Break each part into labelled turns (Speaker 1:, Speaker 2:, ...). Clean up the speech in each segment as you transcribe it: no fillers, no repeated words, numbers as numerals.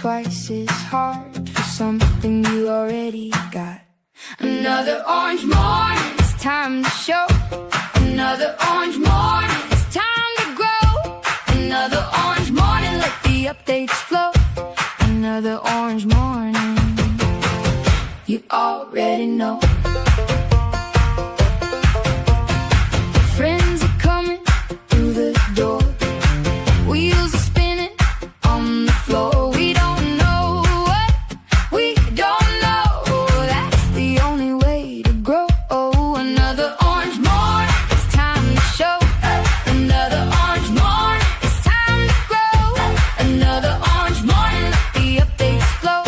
Speaker 1: twice as hard for something you already got. Another orange morning, it's time to show. Another orange morning, it's time to grow. Another orange morning, let the updates flow. Another orange morning, you already know. Friends are coming through the door. Wheels are spinning on the floor. We don't know what we don't know. That's the only way to grow. Another orange morning, it's time to show. Another orange morning, it's time to grow. Another orange morning, let the updates flow.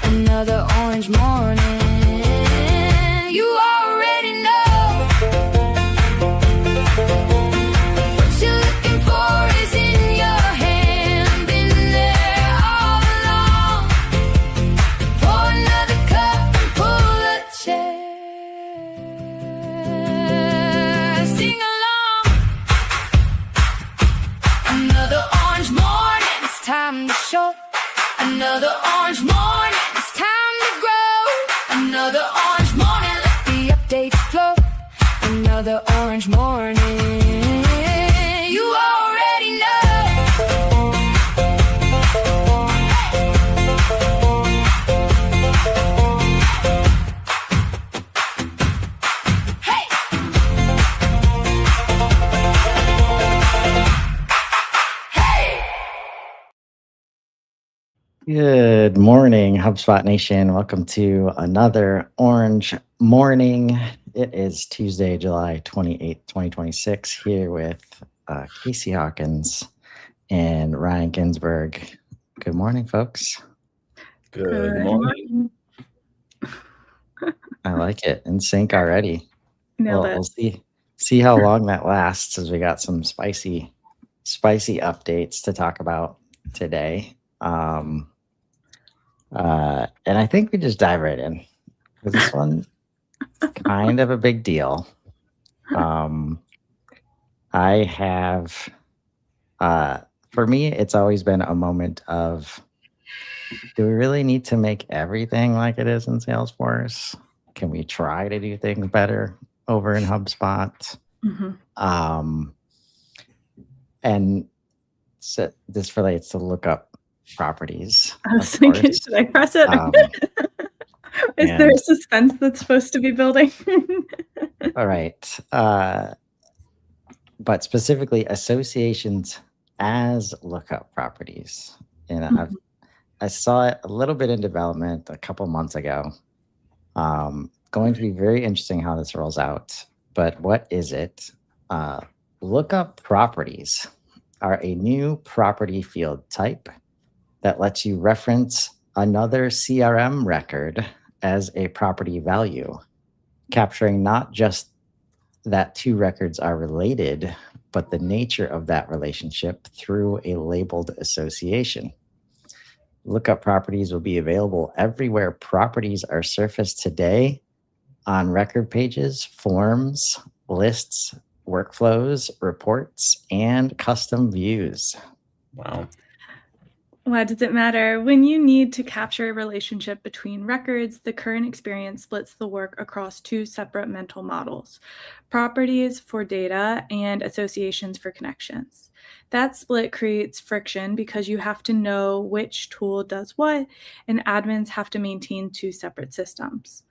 Speaker 1: Another orange morning, you already know. What you're looking for is in your hand, been there all along. Pour another cup and pull a chair. Sing along. Another orange morning, it's time to show. Another orange morning, it's time to grow. Another orange morning, let the updates flow. Another orange morning, you already know. Hey! Hey!
Speaker 2: Good morning, HubSpot Nation. Welcome to another Orange Morning. It is Tuesday, July 28th, 2026, here with Casey Hawkins and Ryan Ginsberg. Good morning, folks.
Speaker 3: Good morning.
Speaker 2: I like it. In sync already.
Speaker 4: Nailed
Speaker 2: We'll
Speaker 4: it.
Speaker 2: see how long that lasts, as we got some spicy updates to talk about today. And I think we just dive right in, because this one kind of a big deal. I have, for me, it's always been a moment of, do we really need to make everything like it is in Salesforce? Can we try to do things better over in HubSpot? And so this relates to Lookup Properties.
Speaker 4: I was
Speaker 2: of
Speaker 4: thinking,
Speaker 2: course.
Speaker 4: should I press it? Is there a
Speaker 2: and-
Speaker 4: suspense that's supposed to be building?
Speaker 2: All right. But specifically associations as lookup properties. And I saw it a little bit in development a couple months ago. Going to be very interesting how this rolls out. But what is it? Lookup properties are a new property field type that lets you reference another CRM record as a property value, capturing not just that two records are related, but the nature of that relationship through a labeled association. Lookup properties will be available everywhere properties are surfaced today, on record pages, forms, lists, workflows, reports, and custom views.
Speaker 3: Wow.
Speaker 4: Why does it matter? When you need to capture a relationship between records, the current experience splits the work across two separate mental models: properties for data and associations for connections. That split creates friction because you have to know which tool does what, and admins have to maintain two separate systems.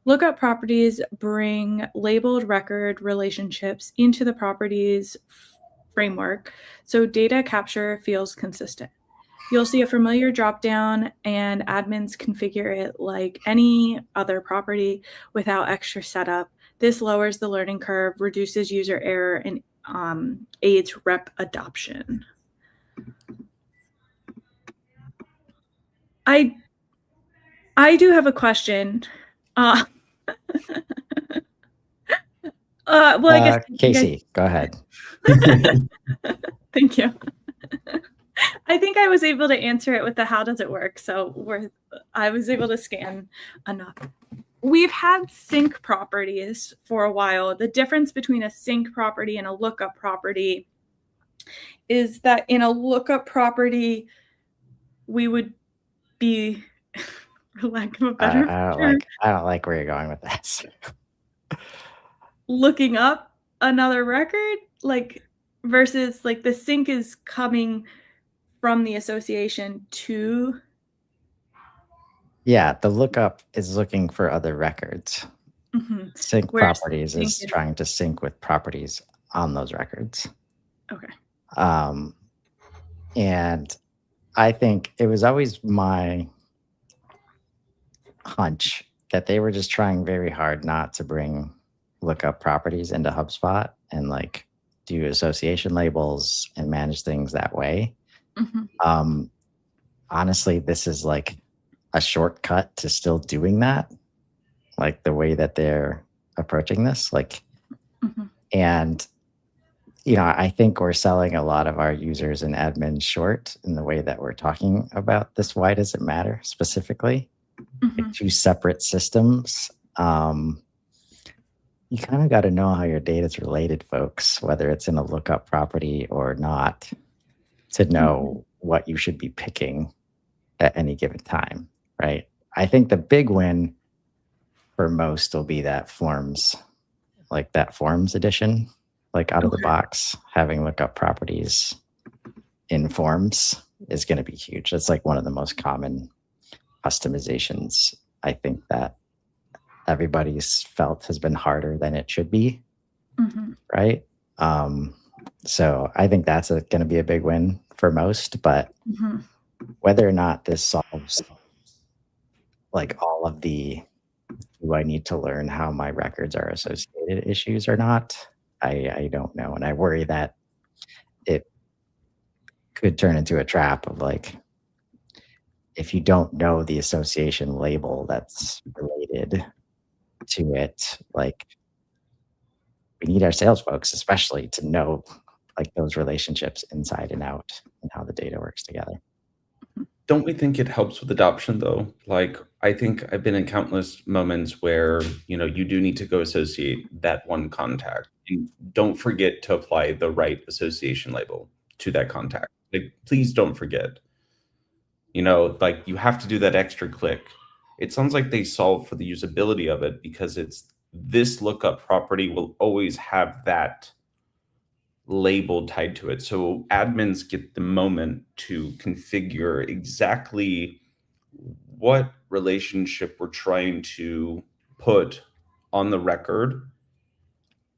Speaker 4: Lookup properties bring labeled record relationships into the properties framework, so data capture feels consistent. You'll see a familiar dropdown, and admins configure it like any other property without extra setup. This lowers the learning curve, reduces user error, and aids rep adoption. I do have a question. Well, I guess
Speaker 2: Casey, go ahead.
Speaker 4: Thank you. I think I was able to answer it with the how does it work. So I was able to scan enough. We've had sync properties for a while. The difference between a sync property and a lookup property is that in a lookup property, we would be, for lack of a better term,
Speaker 2: I don't like where you're going with this.
Speaker 4: looking up another record, like versus like the sync is coming from the association to.
Speaker 2: Yeah, the lookup is looking for other records.
Speaker 4: Mhm.
Speaker 2: Sync
Speaker 4: Whereas
Speaker 2: properties
Speaker 4: sync
Speaker 2: is trying to sync with properties on those records.
Speaker 4: Okay.
Speaker 2: And I think it was always my hunch that they were just trying very hard not to bring lookup properties into HubSpot and like do association labels and manage things that way.
Speaker 4: Mhm.
Speaker 2: Honestly, this is like a shortcut to still doing that, like the way that they're approaching this. Like,
Speaker 4: Mhm.
Speaker 2: and I think we're selling a lot of our users and admins short in the way that we're talking about this. Why does it matter specifically? Like
Speaker 4: Mhm.
Speaker 2: two separate systems. You kind of got to know how your data is related, folks, whether it's in a lookup property or not, to know what you should be picking at any given time, right? I think the big win for most will be that forms edition, like out of the
Speaker 4: Okay.
Speaker 2: box, having lookup properties in forms is going to be huge. That's like one of the most common customizations I think that everybody's felt has been harder than it should be,
Speaker 4: Mhm.
Speaker 2: right? So I think that's going to be a big win for most, but
Speaker 4: Mhm.
Speaker 2: whether or not this solves like all of the do I need to learn how my records are associated issues or not, I don't know. And I worry that it could turn into a trap of like, if you don't know the association label that's related to it, like we need our sales folks especially to know like those relationships inside and out and how the data works together.
Speaker 3: Don't we think it helps with adoption though? Like, I think I've been in countless moments where, you do need to go associate that one contact. And don't forget to apply the right association label to that contact. Like, please don't forget. Like you have to do that extra click. It sounds like they solve for the usability of it because it's this lookup property will always have that label tied to it. So admins get the moment to configure exactly what relationship we're trying to put on the record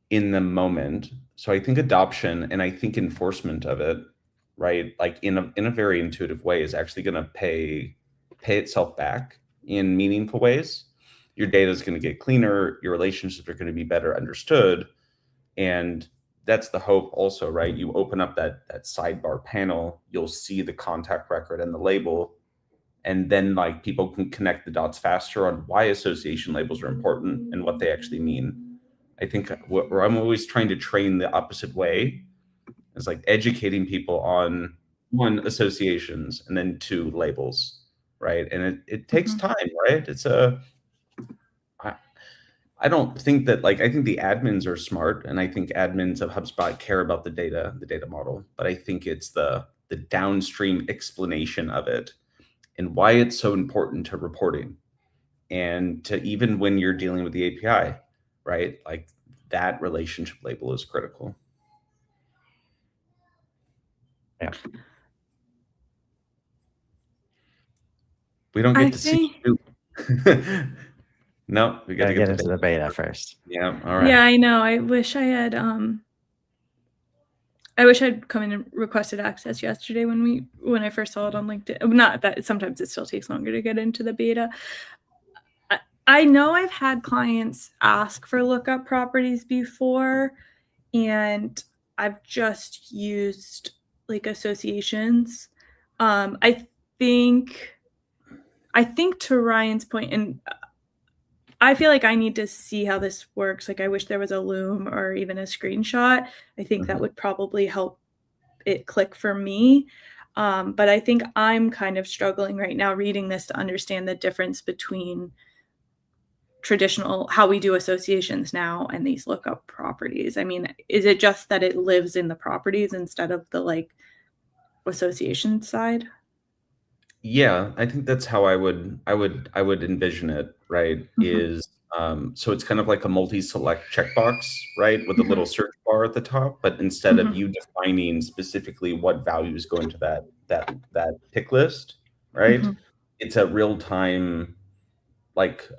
Speaker 3: in the moment. So I think adoption and I think enforcement of it, right? Like in a very intuitive way is actually going to pay itself back in meaningful ways. Your data is going to get cleaner, your relationships are going to be better understood, and that's the hope also, right? You open up that sidebar panel, you'll see the contact record and the label, and then like people can connect the dots faster on why association labels are important and what they actually mean. I think where I'm always trying to train the opposite way is like educating people on one, associations, and then two, labels, right? And it takes time, right? I don't think that I think the admins are smart, and I think admins of HubSpot care about the data model, but I think it's the downstream explanation of it and why it's so important to reporting and to even when you're dealing with the API, right? Like that relationship label is critical.
Speaker 2: Yeah.
Speaker 3: We don't
Speaker 4: I
Speaker 3: get to see
Speaker 4: think.
Speaker 3: you. No, we got to
Speaker 2: Gotta get
Speaker 3: to
Speaker 2: into the beta first.
Speaker 3: Yeah, all right.
Speaker 4: Yeah, I know. I wish I'd come in and requested access yesterday when I first saw it on LinkedIn. Not that sometimes it still takes longer to get into the beta. I know I've had clients ask for lookup properties before, and I've just used like associations. I think to Ryan's point, and I feel like I need to see how this works. Like I wish there was a Loom or even a screenshot. I think that would probably help it click for me. But I think I'm kind of struggling right now reading this to understand the difference between traditional how we do associations now and these lookup properties. I mean, is it just that it lives in the properties instead of the like association side?
Speaker 3: Yeah, I think that's how I would envision it, right? Is so it's kind of like a multi-select checkbox, right, with a little search bar at the top, but instead of you defining specifically what values go into that pick list, right? It's a real-time like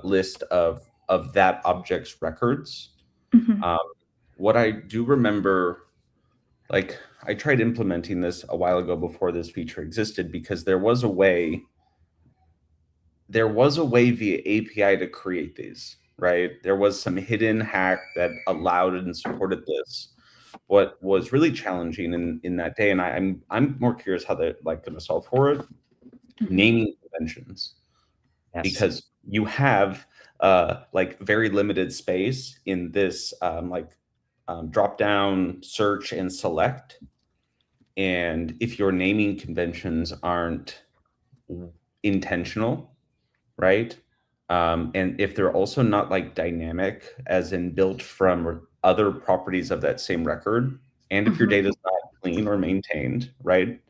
Speaker 3: list of that object's records. Um, what I do remember, like I tried implementing this a while ago before this feature existed because there was a way via API to create these, right? There was some hidden hack that allowed and supported this. What was really challenging in that day, and I'm more curious how they're like going to solve for it, naming conventions,
Speaker 2: Yes.
Speaker 3: because you have like very limited space in this drop down search and select, and if your naming conventions aren't intentional, right? And if they're also not like dynamic, as in built from other properties of that same record, and if your data is not clean or maintained, right?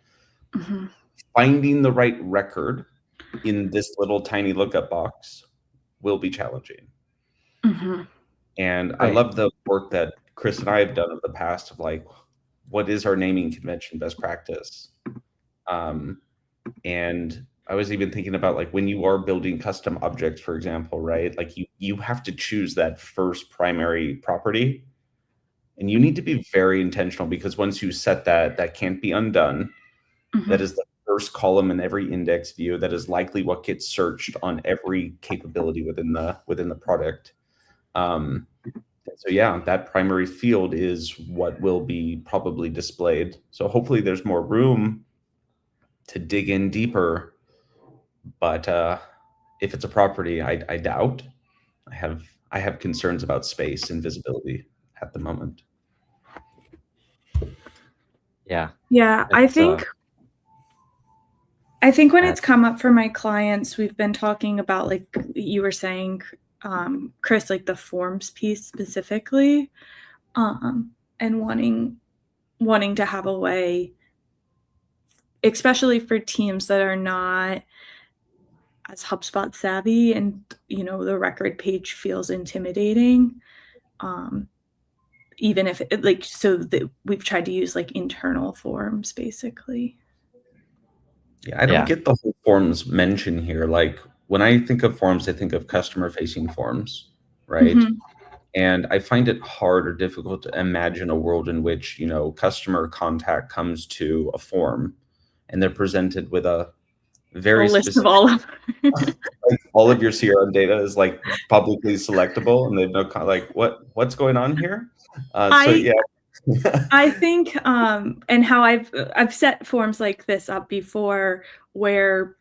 Speaker 3: Finding the right record in this little tiny lookup box will be challenging. And I
Speaker 2: Right.
Speaker 3: love the work that Chris and I have done in the past of like, what is our naming convention best practice? And I was even thinking about like when you are building custom objects, for example, right? Like you have to choose that first primary property, and you need to be very intentional because once you set that, that can't be undone. That is the first column in every index view. That is likely what gets searched on every capability within the product. So yeah, that primary field is what will be probably displayed. So hopefully there's more room to dig in deeper. But if it's a property, I doubt. I have concerns about space and visibility at the moment.
Speaker 2: Yeah.
Speaker 4: Yeah, I
Speaker 2: It's,
Speaker 4: think when
Speaker 2: uh,
Speaker 4: it's come up for my clients, we've been talking about, like you were saying, Chris, like the forms piece specifically, and wanting to have a way, especially for teams that are not as HubSpot savvy and, you know, the record page feels intimidating. Even if it, like, so that we've tried to use like internal forms basically.
Speaker 3: Yeah, I don't
Speaker 2: Yeah.
Speaker 3: get the whole forms mention here. Like when I think of forms, I think of customer facing forms, right? And I find it hard or difficult to imagine a world in which, you know, customer contact comes to a form and they're presented with a
Speaker 4: A
Speaker 3: very
Speaker 4: list of
Speaker 3: specific,
Speaker 4: all of
Speaker 3: like all of your CRM data is like publicly selectable and they've no like what's going on here. So
Speaker 4: I
Speaker 3: yeah.
Speaker 4: I think and how I've set forms like this up before where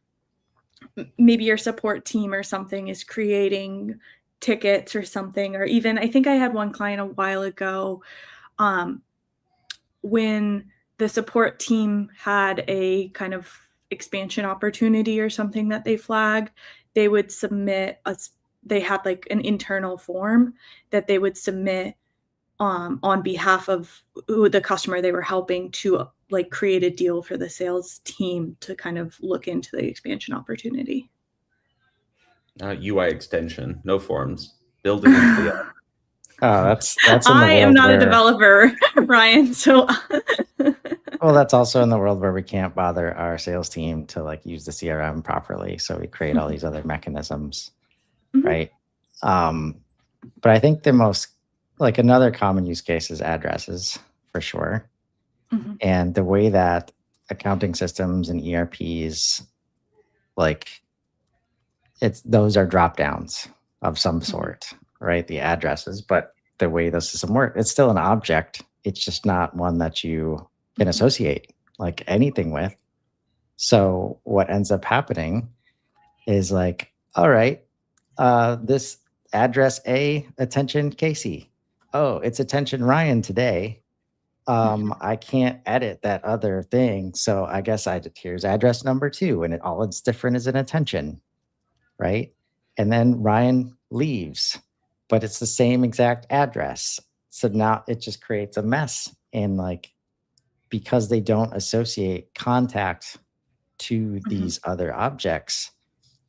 Speaker 4: maybe your support team or something is creating tickets or something, or even I think I had one client a while ago when the support team had a kind of expansion opportunity or something that they flagged, they would submit they had like an internal form that they would submit on behalf of the customer they were helping to like create a deal for the sales team to kind of look into the expansion opportunity.
Speaker 3: UI extension, no forms, build it into the app.
Speaker 2: Oh, that's in the
Speaker 4: I am
Speaker 2: world
Speaker 4: not a
Speaker 2: where,
Speaker 4: developer, Ryan. So
Speaker 2: well, that's also in the world where we can't bother our sales team to like use the CRM properly. So we create all these other mechanisms, right? But I think the most, like another common use case is addresses for sure. And the way that accounting systems and ERPs, like those are drop downs of some sort, right? The addresses, but the way the system works, it's still an object. It's just not one that you can associate like anything with. So what ends up happening is like, all right, this address A, attention Casey. Oh, it's attention Ryan today. I can't edit that other thing. So I guess here's address number 2, and all it's different is an attention, right? And then Ryan leaves, but it's the same exact address. So now it just creates a mess. And like, because they don't associate contact to these other objects,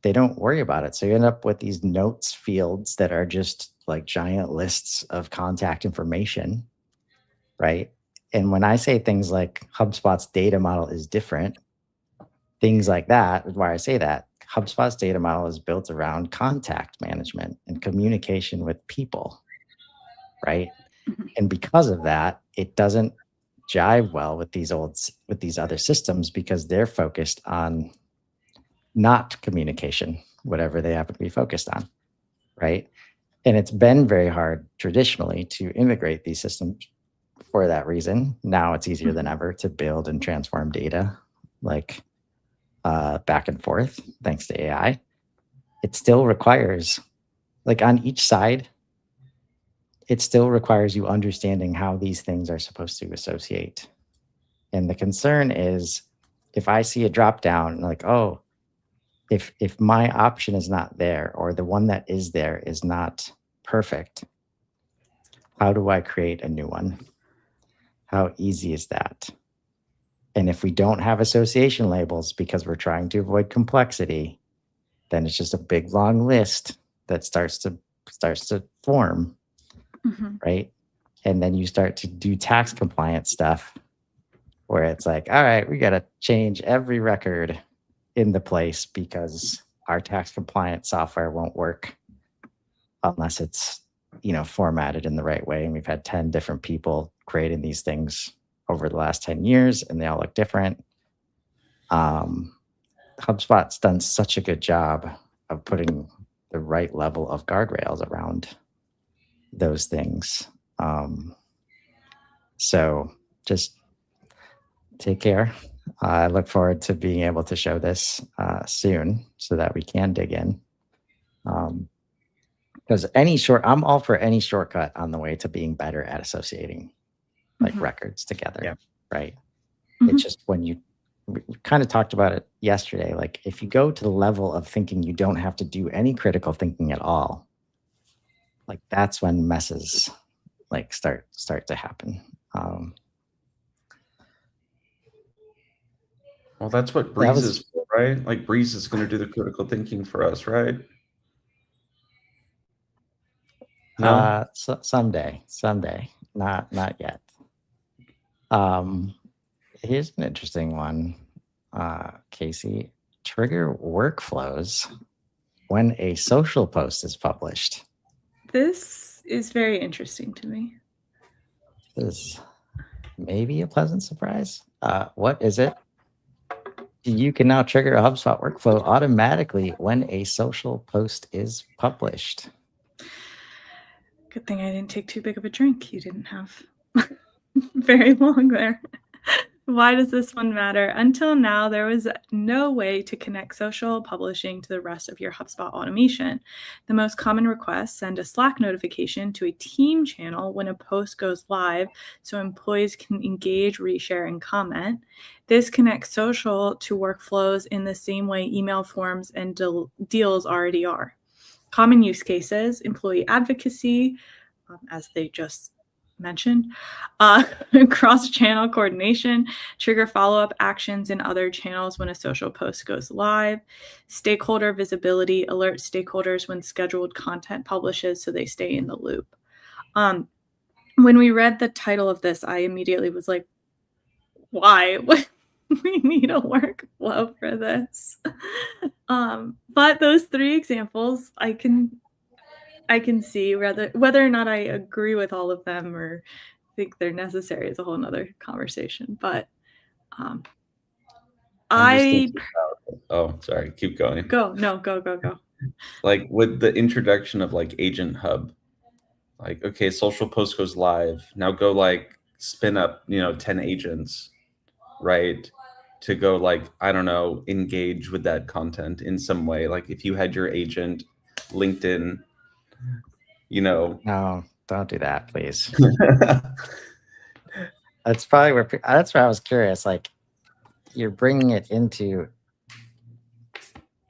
Speaker 2: they don't worry about it. So you end up with these notes fields that are just like giant lists of contact information, right? And when I say things like HubSpot's data model is different, things like that is why I say that. HubSpot's data model is built around contact management and communication with people, right? And because of that, it doesn't jive well with these other systems because they're focused on not communication, whatever they happen to be focused on, right? And it's been very hard traditionally to integrate these systems for that reason. Now it's easier than ever to build and transform data like back and forth thanks to AI. It still requires, like on each side, it still requires you understanding how these things are supposed to associate. And the concern is if I see a drop down like, oh, if my option is not there or the one that is there is not perfect, how do I create a new one? How easy is that? And if we don't have association labels because we're trying to avoid complexity, then it's just a big long list that starts to form, right? And then you start to do tax compliance stuff where it's like, all right, we got to change every record in the place because our tax compliance software won't work unless it's, formatted in the right way. And we've had 10 different people creating these things over the last 10 years and they all look different. HubSpot's done such a good job of putting the right level of guardrails around those things. So just take care. I look forward to being able to show this soon so that we can dig in. Because I'm all for any shortcut on the way to being better at associating like records together, right? It's just when we kind of talked about it yesterday, like if you go to the level of thinking you don't have to do any critical thinking at all, like that's when messes like start to happen.
Speaker 3: Well, that's what Breeze is for, right? Like Breeze is going to do the critical thinking for us, right? No,
Speaker 2: So someday, not yet. Here's an interesting one, Casey. Trigger workflows when a social post is published.
Speaker 4: This is very interesting to me.
Speaker 2: This is maybe a pleasant surprise. What is it? You can now trigger a HubSpot workflow automatically when a social post is published.
Speaker 4: Good thing I didn't take too big of a drink. You didn't have very long there. Why does this one matter? Until now, there was no way to connect social publishing to the rest of your HubSpot automation. The most common requests send a Slack notification to a team channel when a post goes live so employees can engage, reshare, and comment. This connects social to workflows in the same way email forms and deals already are. Common use cases, employee advocacy, as they just mentioned, cross-channel coordination, trigger follow-up actions in other channels when a social post goes live, stakeholder visibility, alert stakeholders when scheduled content publishes so they stay in the loop. When we read the title of this, I immediately was like, why? We need a workflow for this. But those three examples, I can see whether or not I agree with all of them or think they're necessary is a whole nother conversation. But
Speaker 3: sorry, keep going.
Speaker 4: Go.
Speaker 3: Like with the introduction of like Agent Hub, like, okay, social post goes live. Now go like spin up, 10 agents, right? To go like, I don't know, engage with that content in some way. Like if you had your agent LinkedIn,
Speaker 2: No, don't do that, please. That's where I was curious. Like you're bringing it into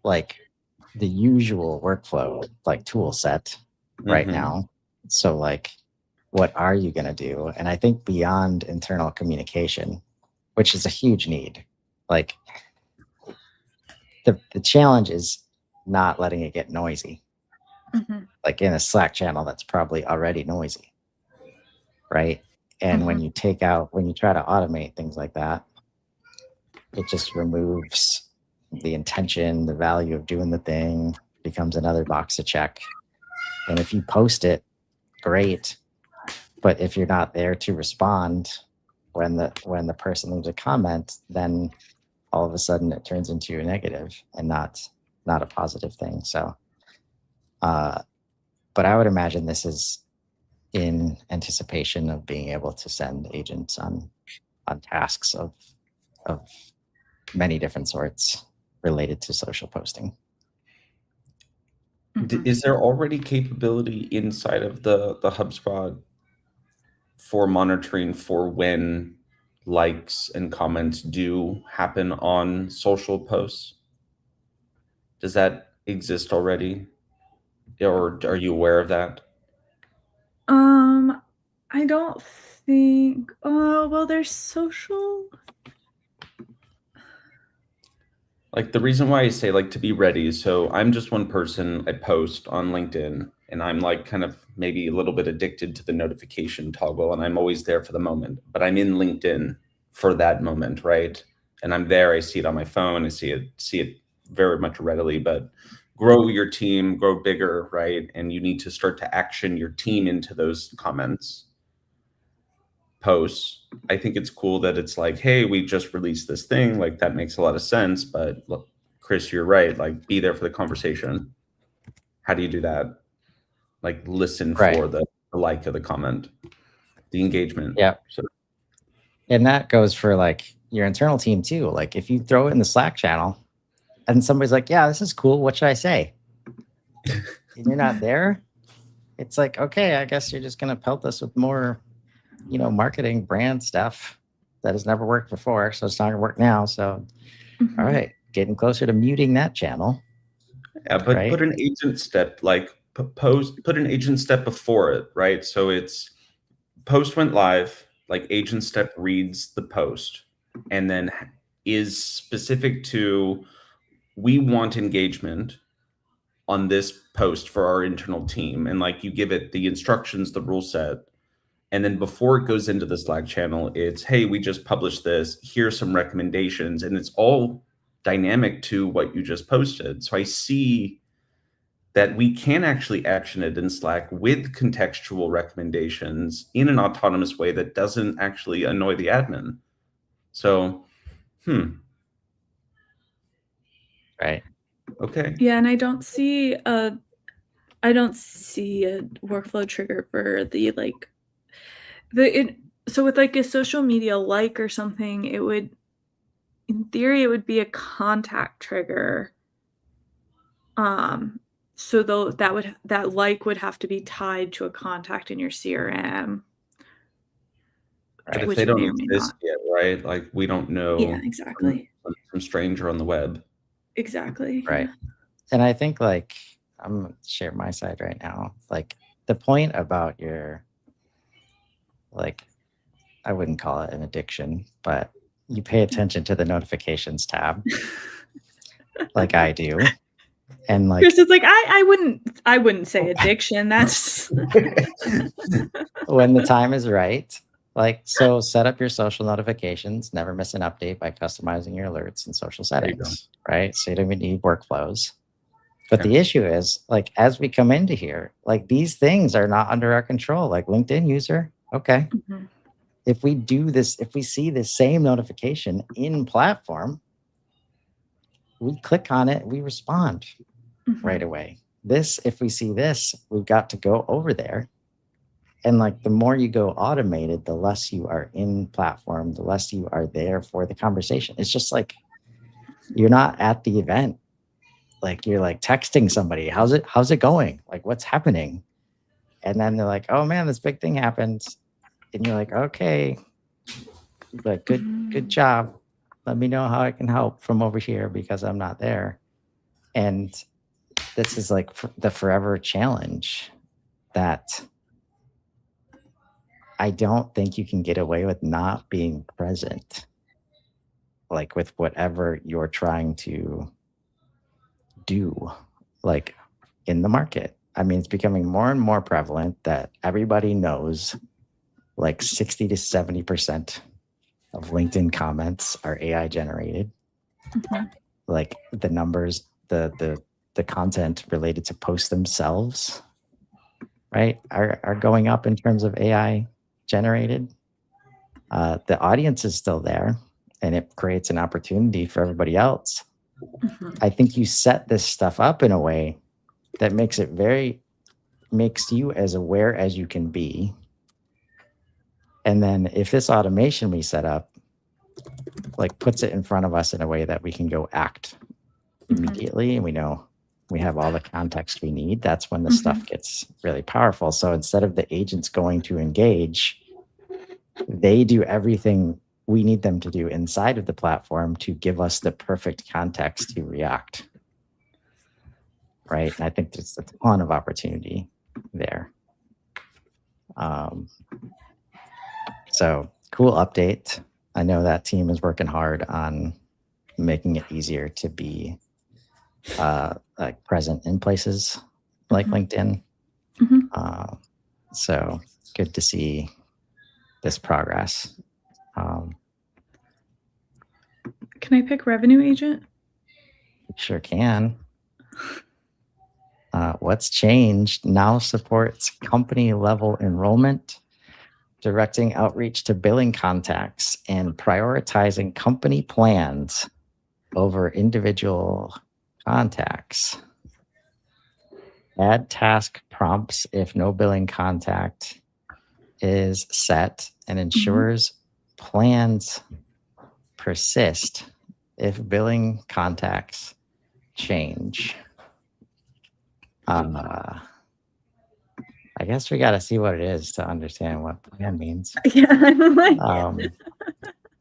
Speaker 2: like the usual workflow, like tool set right now. So like, what are you going to do? And I think beyond internal communication, which is a huge need, like the challenge is not letting it get noisy. Like in a Slack channel that's probably already noisy, right? And when you try to automate things like that, it just removes the intention, the value of doing the thing, becomes another box to check. And if you post it, great. But if you're not there to respond when the person leaves a comment, then all of a sudden it turns into a negative and not a positive thing. So, but I would imagine this is in anticipation of being able to send agents on tasks of many different sorts related to social posting.
Speaker 3: Is there already capability inside of the HubSpot for monitoring for when likes and comments do happen on social posts? Does that exist already? Or are you aware of that?
Speaker 4: I don't think, well, there's social.
Speaker 3: Like the reason why I say like to be ready. So I'm just one person. I post on LinkedIn and I'm like kind of maybe a little bit addicted to the notification toggle and I'm always there for the moment, but I'm in LinkedIn for that moment, right? And I'm there, I see it on my phone, I see it very much readily, but grow your team, grow bigger, right? And you need to start to action your team into those comments, posts. I think it's cool that it's like, hey, we just released this thing. Like that makes a lot of sense. But look, Chris, you're right. Like be there for the conversation. How do you do that? Like listen for the like of the comment, the engagement.
Speaker 2: Yeah.
Speaker 3: So,
Speaker 2: and that goes for like your internal team too. Like if you throw it in the Slack channel and somebody's like, yeah, this is cool. What should I say? And you're not there. It's like, okay, I guess you're just going to pelt us with more, marketing brand stuff that has never worked before. So it's not gonna work now. So, all right, getting closer to muting that channel.
Speaker 3: Yeah, but put an agent step, like put an agent step before it, right? So it's post went live, like agent step reads the post and then is specific to, we want engagement on this post for our internal team. And like you give it the instructions, the rule set. And then before it goes into the Slack channel, it's, hey, we just published this. Here's some recommendations. And it's all dynamic to what you just posted. So I see that we can actually action it in Slack with contextual recommendations in an autonomous way that doesn't actually annoy the admin. So,
Speaker 2: Right.
Speaker 3: Okay.
Speaker 4: Yeah, and I don't see a workflow trigger for so with like a social media like or something, it would, in theory, it would be a contact trigger. So though that like would have to be tied to a contact in your CRM.
Speaker 3: But if they don't exist yet, right? Like we don't know.
Speaker 4: Yeah, exactly.
Speaker 3: Some stranger on the web.
Speaker 4: Exactly.
Speaker 2: Right. And I think like I'm gonna share my side right now. Like the point about your, like, I wouldn't call it an addiction, but you pay attention to the notifications tab like I do. And like
Speaker 4: Chris is like, I wouldn't say addiction. That's
Speaker 2: when the time is right. Like, so set up your social notifications, never miss an update by customizing your alerts and social settings, right? So you don't even need workflows. But the issue is, like, as we come into here, like these things are not under our control. Like LinkedIn user, okay. If we do this, if we see the same notification in platform, we click on it, we respond right away. This, if we see this, we've got to go over there. And like the more you go automated, the less you are in platform, the less you are there for the conversation. It's just like you're not at the event. Like you're like texting somebody, how's it going? Like what's happening? And then they're like, oh man, this big thing happened. And you're like, okay, but good job. Let me know how I can help from over here because I'm not there. And this is like the forever challenge that I don't think you can get away with not being present, like with whatever you're trying to do, like, in the market. I mean, it's becoming more and more prevalent that everybody knows like 60 to 70% of LinkedIn comments are AI generated.
Speaker 4: Mhm.
Speaker 2: Like the numbers, the content related to posts themselves, right, are going up in terms of AI generated. The audience is still there, and it creates an opportunity for everybody else.
Speaker 4: Mhm.
Speaker 2: I think you set this stuff up in a way that makes you as aware as you can be. And then if this automation we set up, like, puts it in front of us in a way that we can go act
Speaker 4: Mhm.
Speaker 2: immediately, and we know we have all the context we need, that's when the stuff gets really powerful. So instead of the agents going to engage, they do everything we need them to do inside of the platform to give us the perfect context to react. Right. And I think there's a ton of opportunity there. So cool update. I know that team is working hard on making it easier to be like present in places like LinkedIn.
Speaker 4: Mhm.
Speaker 2: So good to see this progress.
Speaker 4: Can I pick revenue agent?
Speaker 2: Sure can. What's changed now supports company level enrollment, directing outreach to billing contacts, and prioritizing company plans over individual contacts. Add task prompts if no billing contact is set, and ensures plans persist if billing contacts change. I guess we got to see what it is to understand what plan means.
Speaker 4: Yeah, I'm like,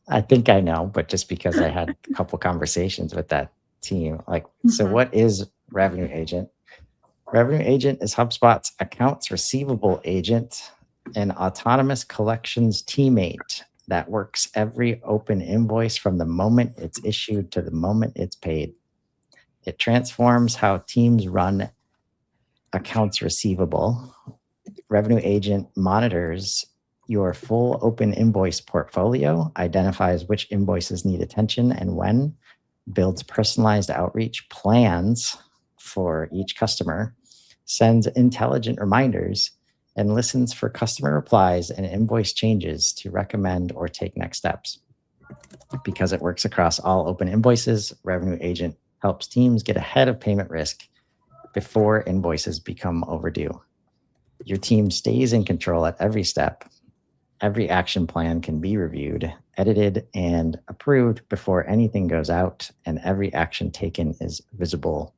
Speaker 2: I think I know, but just because I had a couple conversations with that team, like, so what is Revenue Agent? Revenue Agent is HubSpot's accounts receivable agent, an autonomous collections teammate that works every open invoice from the moment it's issued to the moment it's paid. It transforms how teams run accounts receivable. Revenue Agent monitors your full open invoice portfolio, identifies which invoices need attention and when, builds personalized outreach plans for each customer, sends intelligent reminders, and listens for customer replies and invoice changes to recommend or take next steps. Because it works across all open invoices, Revenue Agent helps teams get ahead of payment risk before invoices become overdue. Your team stays in control at every step. Every action plan can be reviewed, edited, and approved before anything goes out, and every action taken is visible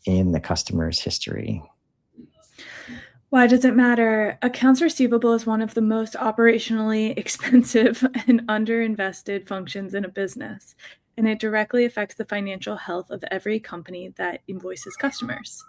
Speaker 2: in the customer's history.
Speaker 4: Why does it matter? Accounts receivable is one of the most operationally expensive and underinvested functions in a business, and it directly affects the financial health of every company that invoices customers.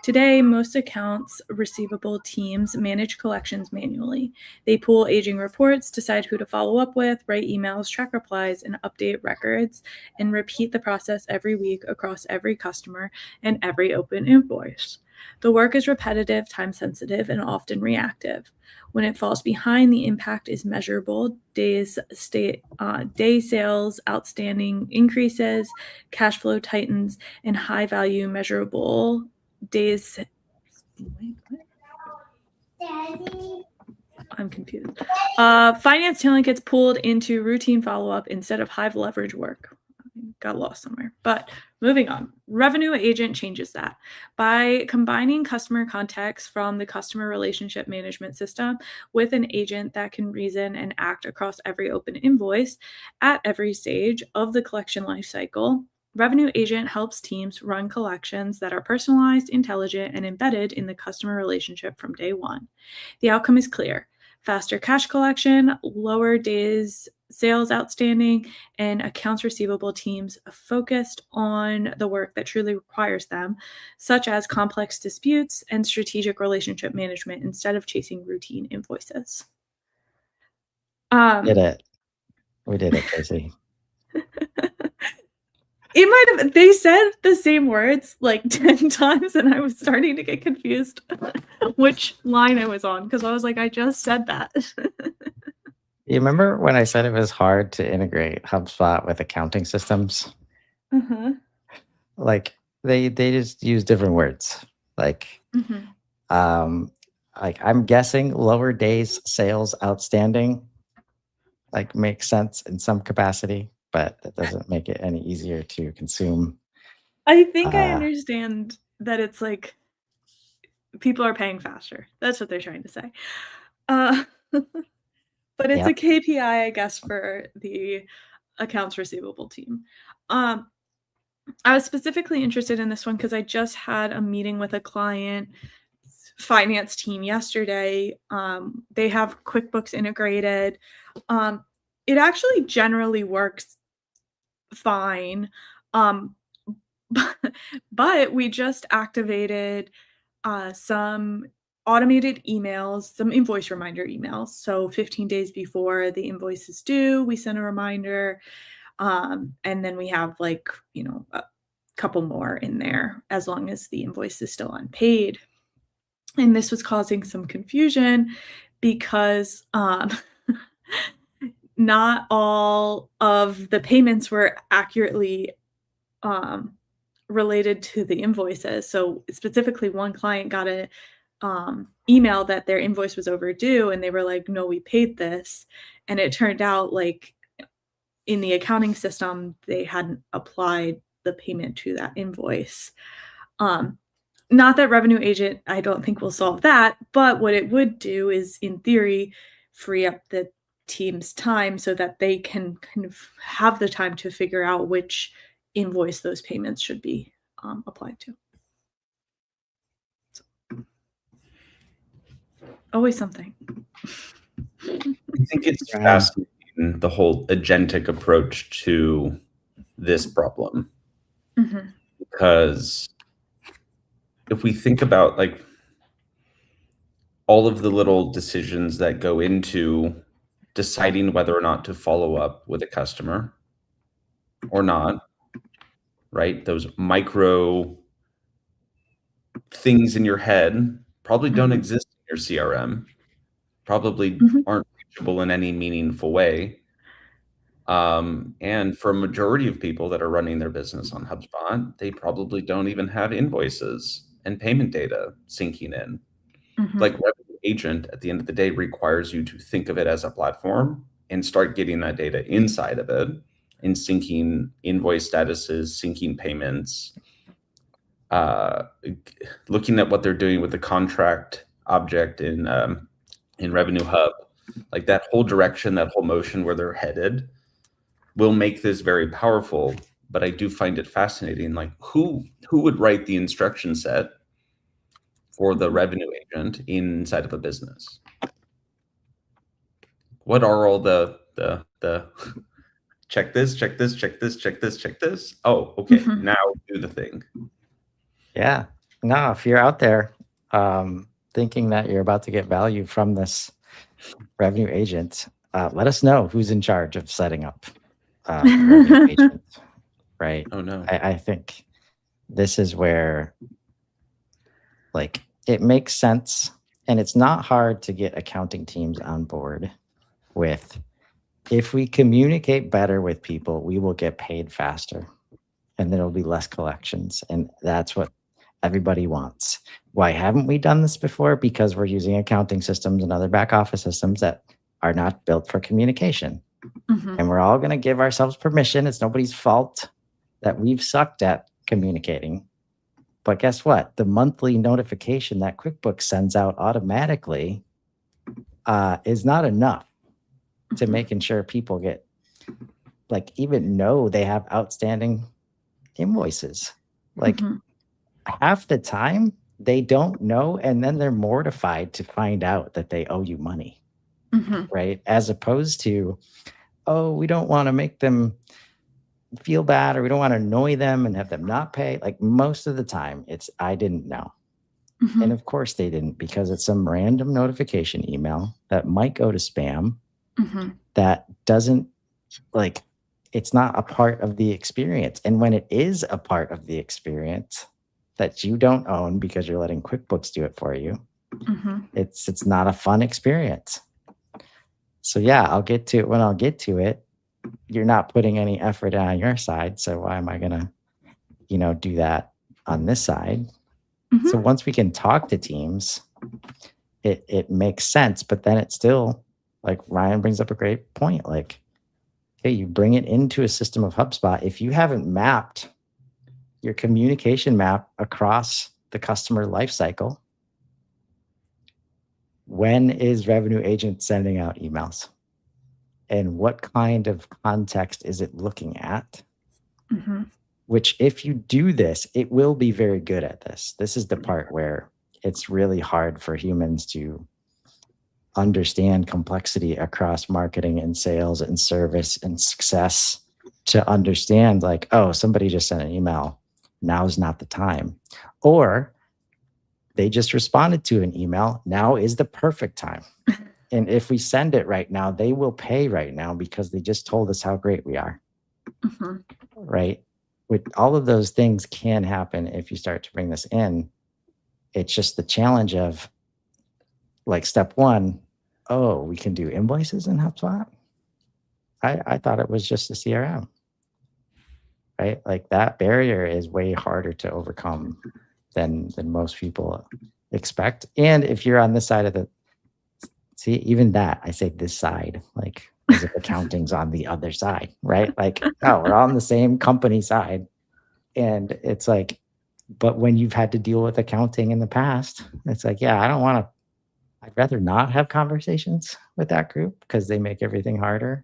Speaker 4: Today, most accounts receivable teams manage collections manually. They pool aging reports, decide who to follow up with, write emails, track replies, and update records, and repeat the process every week across every customer and every open invoice. The work is repetitive, time-sensitive, and often reactive. When it falls behind, the impact is measurable. Day sales outstanding increases, cash flow tightens, and high-value measurable days. I'm confused. Finance talent gets pulled into routine follow-up instead of high-leverage work. Got lost somewhere. But moving on, Revenue Agent changes that. By combining customer context from the customer relationship management system with an agent that can reason and act across every open invoice at every stage of the collection lifecycle, Revenue Agent helps teams run collections that are personalized, intelligent, and embedded in the customer relationship from day one. The outcome is clear. Faster cash collection, lower days sales outstanding, and accounts receivable teams focused on the work that truly requires them, such as complex disputes and strategic relationship management instead of chasing routine invoices.
Speaker 2: Did it. We did it, Casey.
Speaker 4: It might have, they said the same words like 10 times, and I was starting to get confused which line I was on, because I was like, I just said that.
Speaker 2: You remember when I said it was hard to integrate HubSpot with accounting systems?
Speaker 4: Uh-huh.
Speaker 2: Like they just use different words. Like like I'm guessing lower days sales outstanding like makes sense in some capacity, but that doesn't make it any easier to consume.
Speaker 4: I think I understand that it's like people are paying faster. That's what they're trying to say. But it's a
Speaker 2: Yep.
Speaker 4: KPI, I guess, for the accounts receivable team. I was specifically interested in this one because I just had a meeting with a client finance team yesterday. They have QuickBooks integrated. It actually generally works fine. But we just activated some automated emails, some invoice reminder emails. So 15 days before the invoice is due, we send a reminder. And then we have like, a couple more in there as long as the invoice is still unpaid. And this was causing some confusion because not all of the payments were accurately related to the invoices. So specifically, one client got a email that their invoice was overdue, and they were like, "No, we paid this," and it turned out like in the accounting system they hadn't applied the payment to that invoice. Not that Revenue Agent, I don't think will solve that, but what it would do is, in theory, free up the team's time so that they can kind of have the time to figure out which invoice those payments should be applied to. So, always something.
Speaker 3: I think it's fascinating, the whole agentic approach to this problem. Because if we think about like all of the little decisions that go into deciding whether or not to follow up with a customer or not, right? Those micro things in your head probably don't exist in your CRM, probably aren't reachable in any meaningful way. And for a majority of people that are running their business on HubSpot, they probably don't even have invoices and payment data syncing in. Like Revenue Agent, at the end of the day, requires you to think of it as a platform and start getting that data inside of it and syncing invoice statuses, syncing payments, looking at what they're doing with the contract object in Revenue Hub. Like that whole direction, that whole motion where they're headed will make this very powerful. But I do find it fascinating, like who would write the instruction set for the Revenue Agent inside of a business? What are all the check this, check this, check this, check this, check this? Oh, okay, now do the thing.
Speaker 2: Yeah. No, if you're out there thinking that you're about to get value from this Revenue Agent, let us know who's in charge of setting up Revenue Agent, right?
Speaker 3: Oh no.
Speaker 2: I think this is where like it makes sense, and it's not hard to get accounting teams on board with, if we communicate better with people, we will get paid faster and there will be less collections. And that's what everybody wants. Why haven't we done this before? Because we're using accounting systems and other back office systems that are not built for communication. And we're all going to give ourselves permission. It's nobody's fault that we've sucked at communicating. But guess what? The monthly notification that QuickBooks sends out automatically is not enough to making sure people get, like, even know they have outstanding invoices. Like half the time they don't know, and then they're mortified to find out that they owe you money, right? As opposed to, oh, we don't want to make them feel bad, or we don't want to annoy them and have them not pay. Like most of the time it's, I didn't know. And of course they didn't, because it's some random notification email that might go to spam that doesn't, like, it's not a part of the experience. And when it is a part of the experience that you don't own because you're letting QuickBooks do it for you, it's not a fun experience. So yeah, I'll get to it when I'll get to it. You're not putting any effort on your side, so why am I gonna, do that on this side? So once we can talk to teams, it makes sense. But then it's still, like Ryan brings up a great point. Like, okay, you bring it into a system of HubSpot. If you haven't mapped your communication map across the customer lifecycle, when is revenue agent sending out emails? And what kind of context is it looking at? Which, if you do this, it will be very good at this. This is the part where it's really hard for humans to understand complexity across marketing and sales and service and success, to understand like, oh, somebody just sent an email. Now's not the time. Or they just responded to an email. Now is the perfect time. And if we send it right now, they will pay right now because they just told us how great we are. Right? With all of those things can happen if you start to bring this in. It's just the challenge of, like, step one, oh, we can do invoices in HubSpot? I thought it was just a CRM. Right? Like, that barrier is way harder to overcome than most people expect. And if you're on this side of the, see, even that, I say this side, like, as if accounting's on the other side, right? Like, oh, we're on the same company side. And it's like, but when you've had to deal with accounting in the past, it's like, yeah, I'd rather not have conversations with that group because they make everything harder.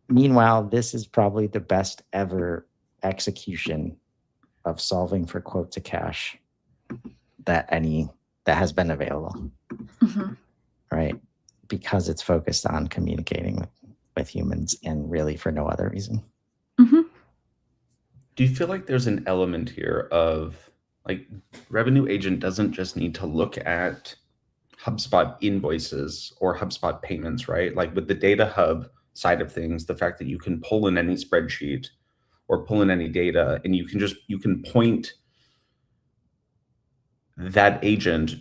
Speaker 2: Meanwhile, this is probably the best ever execution of solving for quote to cash that has been available, right? Because it's focused on communicating with humans and really for no other reason.
Speaker 3: Do you feel like there's an element here of, like, revenue agent doesn't just need to look at HubSpot invoices or HubSpot payments, right? Like with the data hub side of things, the fact that you can pull in any spreadsheet or pull in any data, and you can point that agent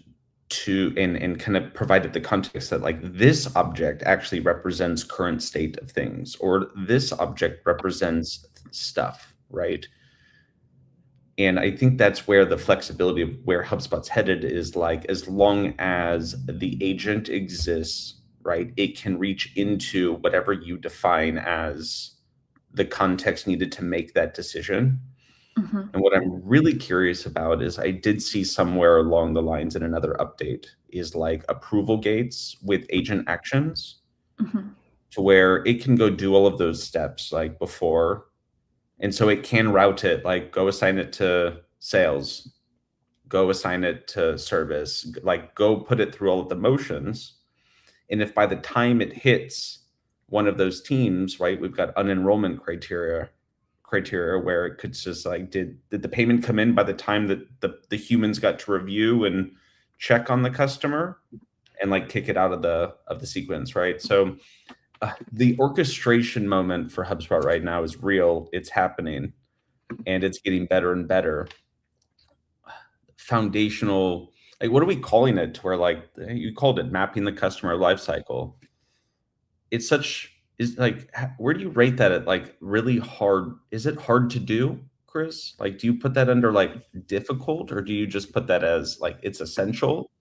Speaker 3: to and kind of provide it the context that, like, this object actually represents current state of things, or this object represents stuff, right? And I think that's where the flexibility of where HubSpot's headed is, like, as long as the agent exists, right, it can reach into whatever you define as the context needed to make that decision. And what I'm really curious about is, I did see somewhere along the lines in another update is, like, approval gates with agent actions, to where it can go do all of those steps, like, before. And so it can route it, like, go assign it to sales, go assign it to service, like, go put it through all of the motions. And if by the time it hits one of those teams, right, we've got unenrollment criteria where it could just, like, did the payment come in by the time that the humans got to review and check on the customer, and, like, kick it out of the sequence, right? So the orchestration moment for HubSpot right now is real. It's happening, and it's getting better and better. Foundational, like, what are we calling it? To where, like, you called it mapping the customer lifecycle. It's like, where do you rate that at, like, really hard? Is it hard to do, Chris? Like, do you put that under, like, difficult, or do you just put that as, like, it's essential?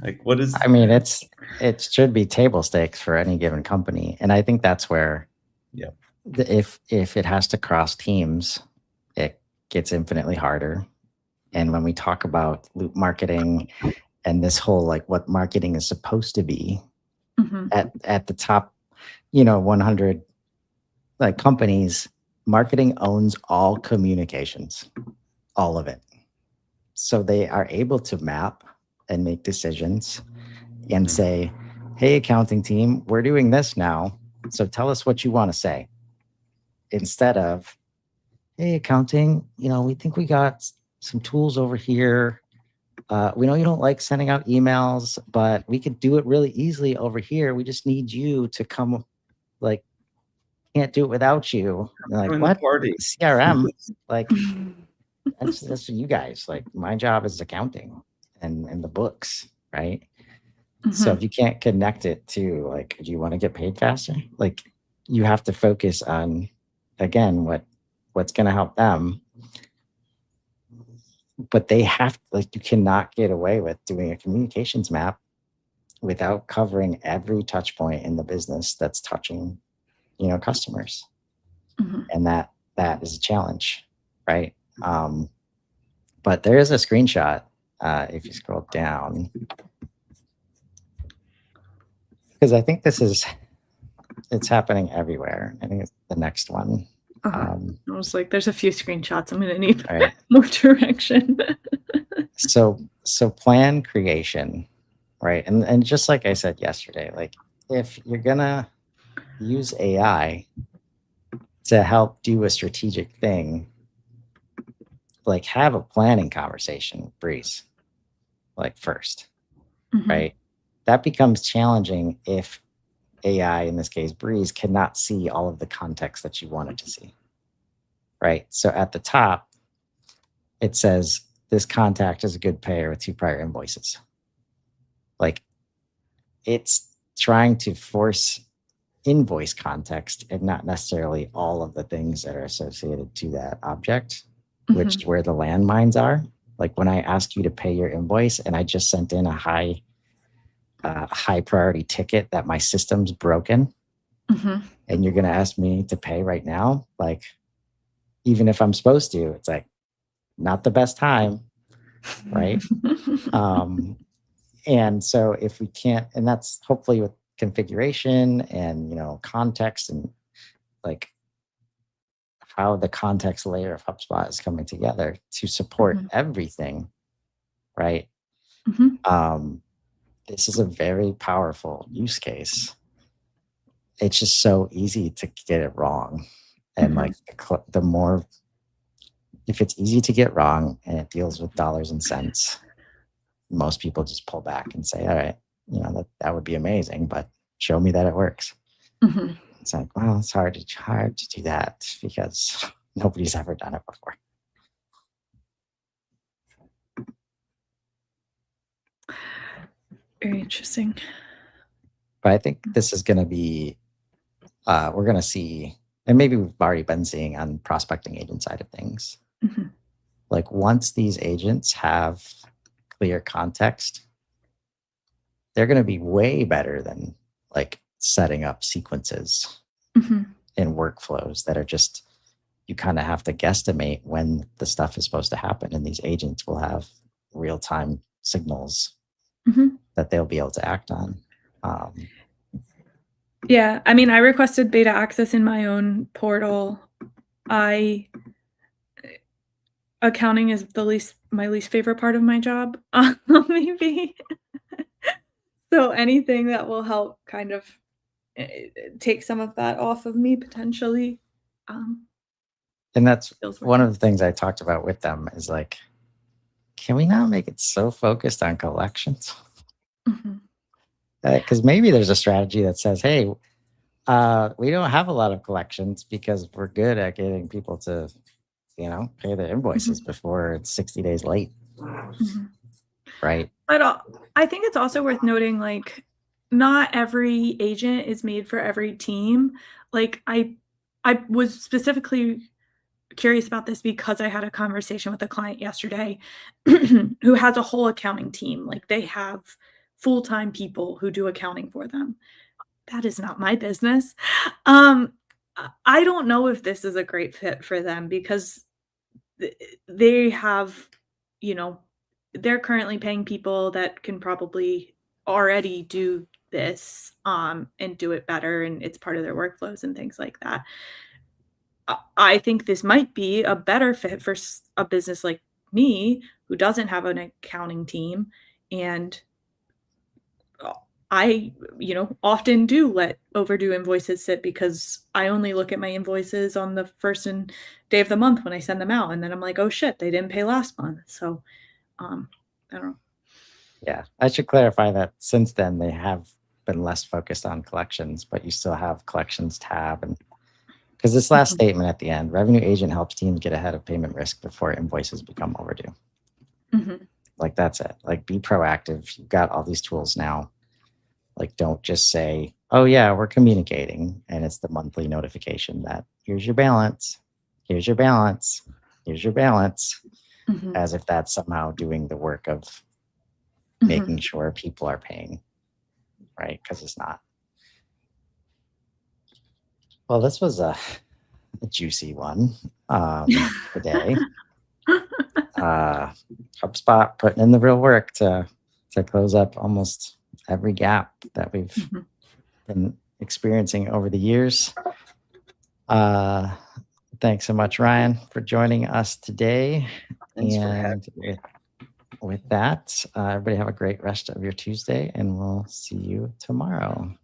Speaker 3: Like, what is?
Speaker 2: I mean, it should be table stakes for any given company, and I think that's where, if it has to cross teams, it gets infinitely harder. And when we talk about loop marketing and this whole, like, what marketing is supposed to be, at the top, 100, like, companies, marketing owns all communications, all of it. So they are able to map and make decisions and say, hey, accounting team, we're doing this now, so tell us what you want to say. Instead of, hey, accounting, we think we got some tools over here. We know you don't like sending out emails, but we could do it really easily over here. We just need you to come like can't do it without you. And like,
Speaker 3: Join the
Speaker 2: what?
Speaker 3: party.
Speaker 2: CRM? Like, that's for you guys. Like, my job is accounting and the books, right? So if you can't connect it to, like, do you want to get paid faster? Like, you have to focus on, again, what's going to help them. But they have, like, you cannot get away with doing a communications map without covering every touch point in the business that's touching, customers. And that is a challenge, right? But there is a screenshot if you scroll down, because I think it's happening everywhere. I think it's the next one.
Speaker 4: I was like, there's a few screenshots. I'm going to need
Speaker 2: Right.
Speaker 4: more direction.
Speaker 2: So plan creation, right? And just like I said yesterday, like, if you're gonna use AI to help do a strategic thing, like, have a planning conversation with Breeze, like, first, right? That becomes challenging if AI, in this case Breeze, cannot see all of the context that you want it to see, right? So at the top, it says this contact is a good payer with 2 prior invoices. Like, it's trying to force invoice context and not necessarily all of the things that are associated to that object, which is where the landmines are. Like, when I ask you to pay your invoice and I just sent in a high priority ticket that my system's broken, and you're going to ask me to pay right now, like, even if I'm supposed to, it's like not the best time, right? And so if we can't, and that's hopefully with configuration and, context, and like how the context layer of HubSpot is coming together to support everything, right? This is a very powerful use case. It's just so easy to get it wrong. And like, the more, if it's easy to get wrong and it deals with dollars and cents, most people just pull back and say, all right, that would be amazing, but show me that it works. It's like, well, it's hard to do that because nobody's ever done it before.
Speaker 4: Very interesting.
Speaker 2: But I think this is going to be, we're going to see, and maybe we've already been seeing on prospecting agent side of things. Like, once these agents have clear context, they're going to be way better than like setting up sequences and workflows that are just, you kind of have to guesstimate when the stuff is supposed to happen. And these agents will have real-time signals that they'll be able to act on.
Speaker 4: Yeah, I mean, I requested beta access in my own portal. Accounting is my least favorite part of my job, maybe. So anything that will help kind of take some of that off of me potentially.
Speaker 2: And that's one of the things I talked about with them is like, can we not make it so focused on collections? Because maybe there's a strategy that says, hey, we don't have a lot of collections because we're good at getting people to, pay their invoices before it's 60 days late. Right.
Speaker 4: But I think it's also worth noting, like, not every agent is made for every team. Like, I was specifically curious about this because I had a conversation with a client yesterday who has a whole accounting team. Like, they have full-time people who do accounting for them. That is not my business. I don't know if this is a great fit for them because they have, they're currently paying people that can probably already do this and do it better, and it's part of their workflows and things like that. I think this might be a better fit for a business like me who doesn't have an accounting team, and I, often do let overdue invoices sit because I only look at my invoices on the first day of the month when I send them out. And then I'm like, oh shit, they didn't pay last month. So, I don't know.
Speaker 2: Yeah, I should clarify that since then they have been less focused on collections, but you still have collections tab. And because this last statement at the end, revenue agent helps teams get ahead of payment risk before invoices become overdue. Like, that's it. Like, be proactive. You've got all these tools now. Like, don't just say, oh yeah, we're communicating, and it's the monthly notification that here's your balance, here's your balance, here's your balance, as if that's somehow doing the work of making sure people are paying, right? Because it's not. Well, this was a juicy one today. HubSpot putting in the real work to close up almost every gap that we've been experiencing over the years. Thanks so much, Ryan, for joining us today.
Speaker 3: Thanks for having me.
Speaker 2: With that, everybody have a great rest of your Tuesday, and we'll see you tomorrow.